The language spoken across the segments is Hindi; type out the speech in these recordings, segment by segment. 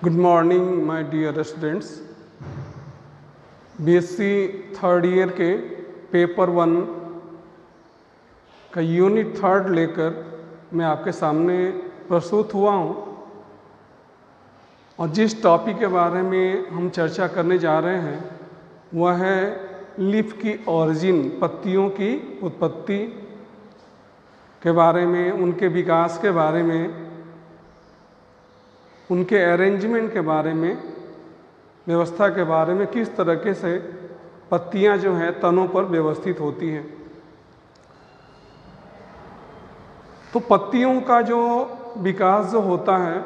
Good morning my dear students. BSc third year के पेपर 1 का यूनिट 3 लेकर मैं आपके सामने प्रस्तुत हुआ हूँ और जिस टॉपिक के बारे में हम चर्चा करने जा रहे हैं वह है लीफ की ओरिजिन, पत्तियों की उत्पत्ति के बारे में, उनके विकास के बारे में, उनके अरेंजमेंट के बारे में, व्यवस्था के बारे में, किस तरीके से पत्तियां जो हैं तनों पर व्यवस्थित होती हैं। तो पत्तियों का जो विकास जो होता है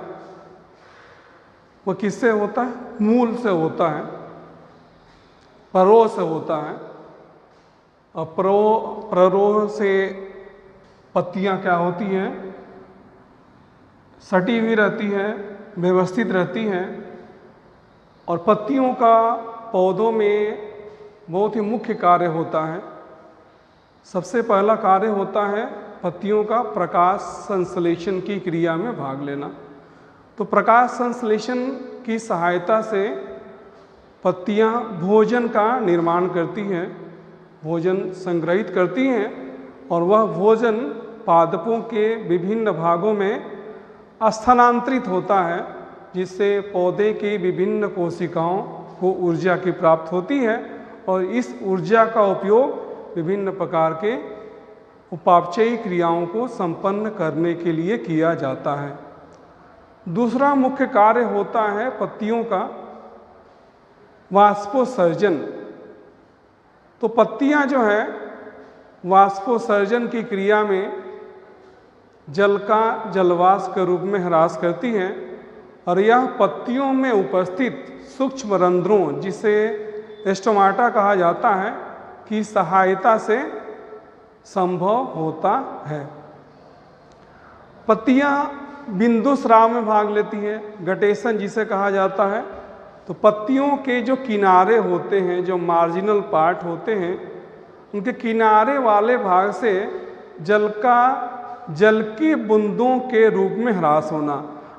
वह किससे होता है? मूल से होता है, परोह से होता है। और प्ररोह से पत्तियां क्या होती हैं? सटी हुई रहती हैं, व्यवस्थित रहती हैं। और पत्तियों का पौधों में बहुत ही मुख्य कार्य होता है। सबसे पहला कार्य होता है पत्तियों का प्रकाश संश्लेषण की क्रिया में भाग लेना। तो प्रकाश संश्लेषण की सहायता से पत्तियां भोजन का निर्माण करती हैं, भोजन संग्रहित करती हैं और वह भोजन पादपों के विभिन्न भागों में स्थानांतरित होता है, जिससे पौधे की विभिन्न कोशिकाओं को ऊर्जा की प्राप्त होती है और इस ऊर्जा का उपयोग विभिन्न प्रकार के उपापचयी क्रियाओं को संपन्न करने के लिए किया जाता है। दूसरा मुख्य कार्य होता है पत्तियों का वाष्पोत्सर्जन। तो पत्तियां जो है वाष्पोत्सर्जन की क्रिया में जल का जलवाष्प के रूप में ह्रास करती हैं और यह पत्तियों में उपस्थित सूक्ष्म रंध्रों, जिसे स्टोमाटा कहा जाता है, की सहायता से संभव होता है। पत्तियां बिंदु स्राव में भाग लेती हैं, गटेशन जिसे कहा जाता है। तो पत्तियों के जो किनारे होते हैं, जो मार्जिनल पार्ट होते हैं, उनके किनारे वाले भाग से जल की बूंदों के रूप में ह्रास होना।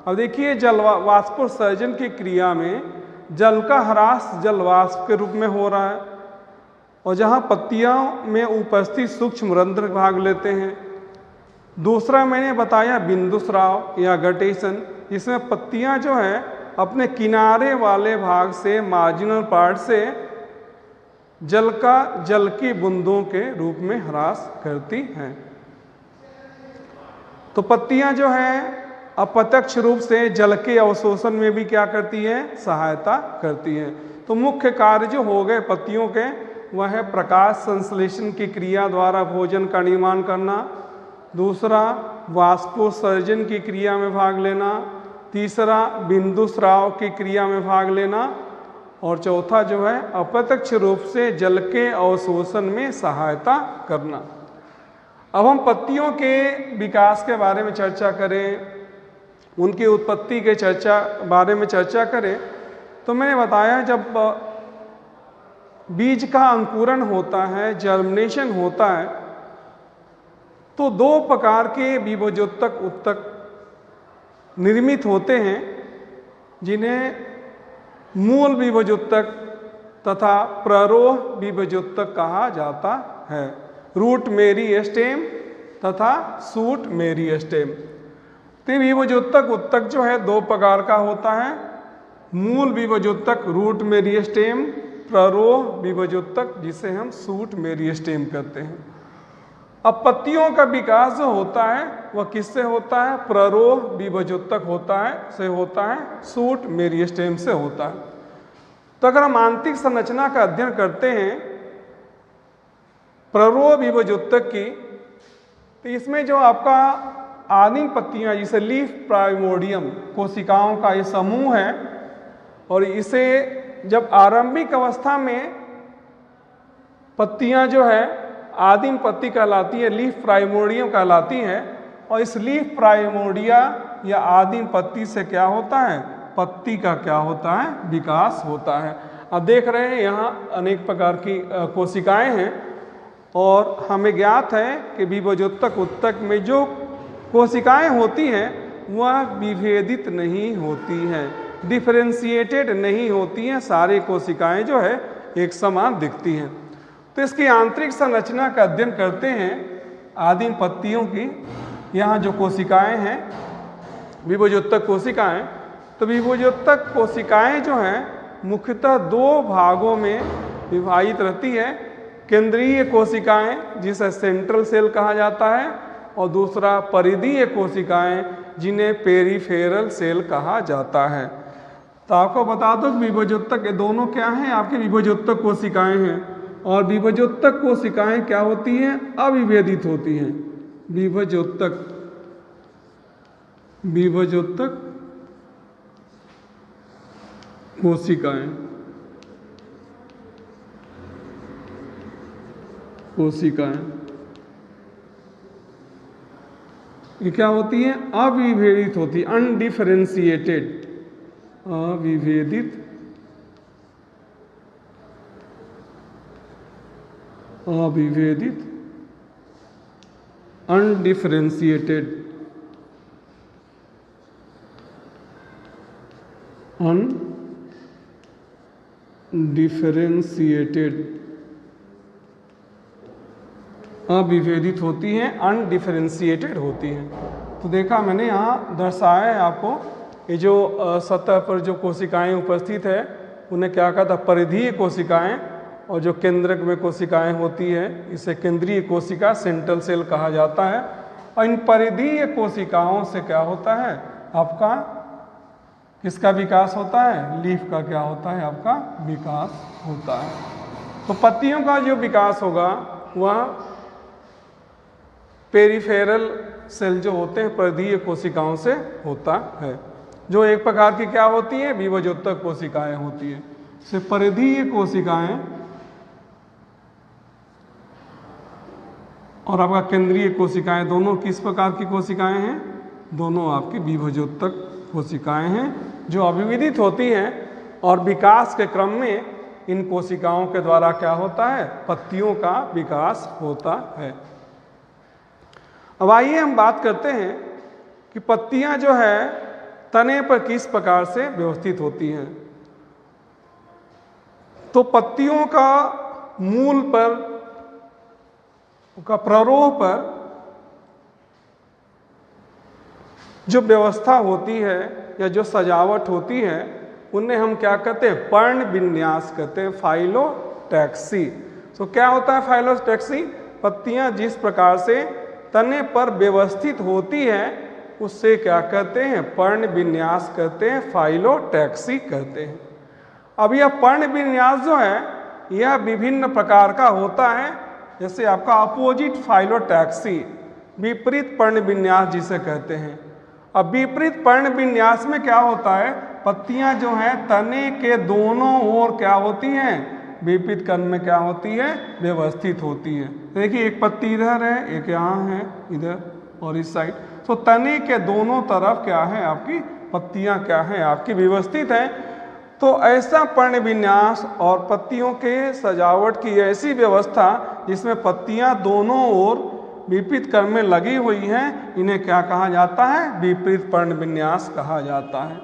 अब देखिए, वाष्पोत्सर्जन की क्रिया में जल का ह्रास जलवाष्प के रूप में हो रहा है और जहाँ पत्तियों में उपस्थित सूक्ष्म रंध्र भाग लेते हैं। दूसरा मैंने बताया बिंदु स्राव या गटेशन, इसमें पत्तियां जो है अपने किनारे वाले भाग से, मार्जिनल पार्ट से जल की बूंदों के रूप में ह्रास करती हैं। तो पत्तियां जो हैं अप्रत्यक्ष रूप से जल के अवशोषण में भी क्या करती है? सहायता करती है। तो मुख्य कार्य जो हो गए पत्तियों के, वह है प्रकाश संश्लेषण की क्रिया द्वारा भोजन का निर्माण करना। दूसरा वाष्पोत्सर्जन की क्रिया में भाग लेना। तीसरा बिंदु स्राव की क्रिया में भाग लेना। और चौथा जो है अप्रत्यक्ष रूप से जल के अवशोषण में सहायता करना। अब हम पत्तियों के विकास के बारे में चर्चा करें, उनकी उत्पत्ति के बारे में चर्चा करें, तो मैंने बताया जब बीज का अंकुरण होता है, जर्मिनेशन होता है, तो 2 प्रकार के बीजोत्तक उत्तक निर्मित होते हैं, जिन्हें मूल बीजोत्तक तथा प्ररोह बीजोत्तक कहा जाता है। रूट मेरिस्टेम तथा शूट मेरिस्टेम। तो बीजोत्तक उत्तक जो है 2 प्रकार का होता है। मूल बीजोत्तक रूट मेरिस्टेम, प्ररोह बीजोत्तक जिसे हम शूट मेरिस्टेम कहते हैं। अब पत्तियों का विकास जो होता है वह किससे होता है? प्ररोह बीजोत्तक होता है, शूट मेरिस्टेम से होता है। तो अगर हम आंतरिक संरचना का अध्ययन करते हैं प्ररोह बीजोत्तक की, तो इसमें जो आपका आदिम पत्तियां, जिसे लीफ प्राइमोर्डियम कोशिकाओं का ये समूह है, और इसे जब आरंभिक अवस्था में पत्तियां जो है आदिम पत्ती कहलाती है, लीफ प्राइमोर्डियम कहलाती है। और इस लीफ प्राइमोर्डिया या आदिम पत्ती से क्या होता है? पत्ती का क्या होता है? विकास होता है। अब देख रहे हैं यहाँ अनेक प्रकार की कोशिकाएं हैं और हमें ज्ञात है कि बीजोत्तक उत्तक में जो कोशिकाएं होती हैं वह विभेदित नहीं होती हैं। डिफरेंशिएटेड नहीं होती हैं, सारी कोशिकाएं जो है एक समान दिखती हैं। तो इसकी आंतरिक संरचना का अध्ययन करते हैं आदिम पत्तियों की। यहाँ जो कोशिकाएं हैं विभोजोत्तक कोशिकाएं, तो विभोजोत्तक कोशिकाएं जो हैं मुख्यतः दो भागों में विभाजित रहती है। केंद्रीय कोशिकाएं जिसे सेंट्रल सेल कहा जाता है, और दूसरा परिधीय कोशिकाएं जिन्हें पेरिफेरल सेल कहा जाता है। तो आपको बता दो कि विभोजोत्तक ये दोनों क्या हैं, आपकी विभोजोत्तक कोशिकाएं हैं। और विभोजोत्तक कोशिकाएं क्या होती हैं, अविभेदित होती हैं। विभोजोत्तक कोशिकाएं ये क्या होती हैं, अविभेदित होती है, अनडिफरेंशिएटेड, अविभेदित, अनडिफरेंशिएटेड, अविभेदित होती हैं, अनडिफरेंशिएटेड होती हैं। तो देखा मैंने यहाँ दर्शाया है आपको, ये जो सतह पर जो कोशिकाएं उपस्थित है उन्हें क्या कहता है, परिधीय कोशिकाएं, और जो केंद्रक में कोशिकाएं होती है इसे केंद्रीय कोशिका, सेंट्रल सेल कहा जाता है। और इन परिधीय कोशिकाओं से क्या होता है, आपका किसका विकास होता है, लीफ का क्या होता है, आपका विकास होता है। तो पत्तियों का जो विकास होगा वह पेरिफेरल सेल जो होते हैं परिधीय कोशिकाओं से होता है, जो एक प्रकार की क्या होती है, विभोजोत्तक कोशिकाएं होती है। से परिधीय कोशिकाएं और आपका केंद्रीय कोशिकाएं दोनों किस प्रकार की कोशिकाएं हैं, दोनों आपकी विभोजोत्तक कोशिकाएं हैं जो अविभेदित होती हैं। और विकास के क्रम में इन कोशिकाओं के द्वारा क्या होता है, पत्तियों का विकास होता है। अब आइए हम बात करते हैं कि पत्तियां जो है तने पर किस प्रकार से व्यवस्थित होती हैं। तो पत्तियों का मूल पर का प्ररोह पर जो व्यवस्था होती है या जो सजावट होती है उन्हें हम क्या कहते हैं, पर्ण विन्यास कहते हैं, फाइलोटैक्सी। तो क्या होता है फाइलोटैक्सी, पत्तियां जिस प्रकार से तने पर व्यवस्थित होती है उससे क्या कहते हैं, पर्ण विन्यास कहते हैं, फाइलोटैक्सी कहते हैं। अब यह पर्ण विन्यास जो है यह विभिन्न प्रकार का होता है, जैसे आपका अपोजिट फाइलोटैक्सी, विपरीत पर्ण विन्यास जिसे कहते हैं। अब विपरीत पर्ण विन्यास में क्या होता है, पत्तियां जो हैं तने के दोनों ओर क्या होती हैं, विपरीत क्रम में क्या होती है, व्यवस्थित होती है। देखिए एक पत्ती इधर है, एक यहाँ है, इधर और इस साइड। तो तने के दोनों तरफ क्या है, आपकी पत्तियां क्या है, आपकी व्यवस्थित हैं। तो ऐसा पर्ण विन्यास और पत्तियों के सजावट की ऐसी व्यवस्था जिसमें पत्तियां दोनों ओर विपरीत क्रम में लगी हुई हैं, इन्हें क्या कहा जाता है, विपरीत पर्ण विन्यास कहा जाता है।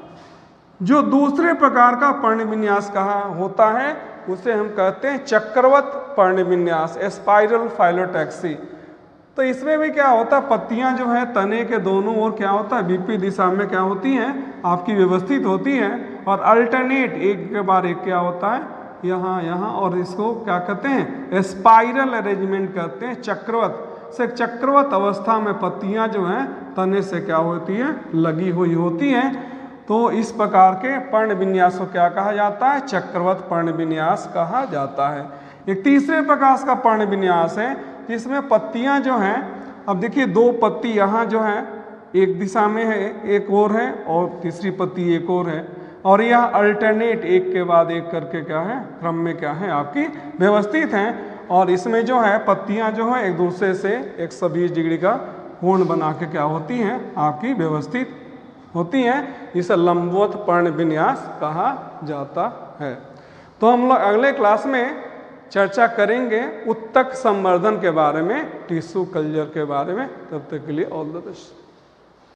जो दूसरे प्रकार का पर्ण विन्यास कहा होता है उसे हम कहते हैं चक्रवत पर्ण विन्यास, स्पाइरल फाइलोटैक्सी। तो इसमें भी क्या होता है, पत्तियां जो है तने के दोनों ओर क्या होता है, विपरीत दिशा में क्या होती हैं, आपकी व्यवस्थित होती हैं। और अल्टरनेट एक के बाद एक क्या होता है, यहाँ यहाँ, और इसको क्या कहते हैं, स्पाइरल अरेंजमेंट कहते हैं, चक्रवत से। चक्रवत अवस्था में पत्तियां जो हैं तने से क्या होती हैं, लगी हुई होती हैं। तो इस प्रकार के पर्ण विन्यास को क्या कहा जाता है, चक्रवत पर्ण विन्यास कहा जाता है। एक तीसरे प्रकार का पर्ण विन्यास है जिसमें पत्तियां जो हैं, अब देखिए दो पत्ती यहाँ जो है एक दिशा में है, एक और है, और तीसरी पत्ती एक और है, और यह अल्टरनेट एक के बाद एक करके क्या है, क्रम में क्या है, आपकी व्यवस्थित हैं। और इसमें जो है पत्तियां जो है एक दूसरे से 120 डिग्री का कोण बना के क्या होती हैं, आपकी व्यवस्थित होती हैं। इसे लंबवत पर्ण विन्यास कहा जाता है। तो हम लोग अगले क्लास में चर्चा करेंगे उत्तक संवर्धन के बारे में, टिश्यू कल्चर के बारे में। तब तक के लिए ऑल द बेस्ट।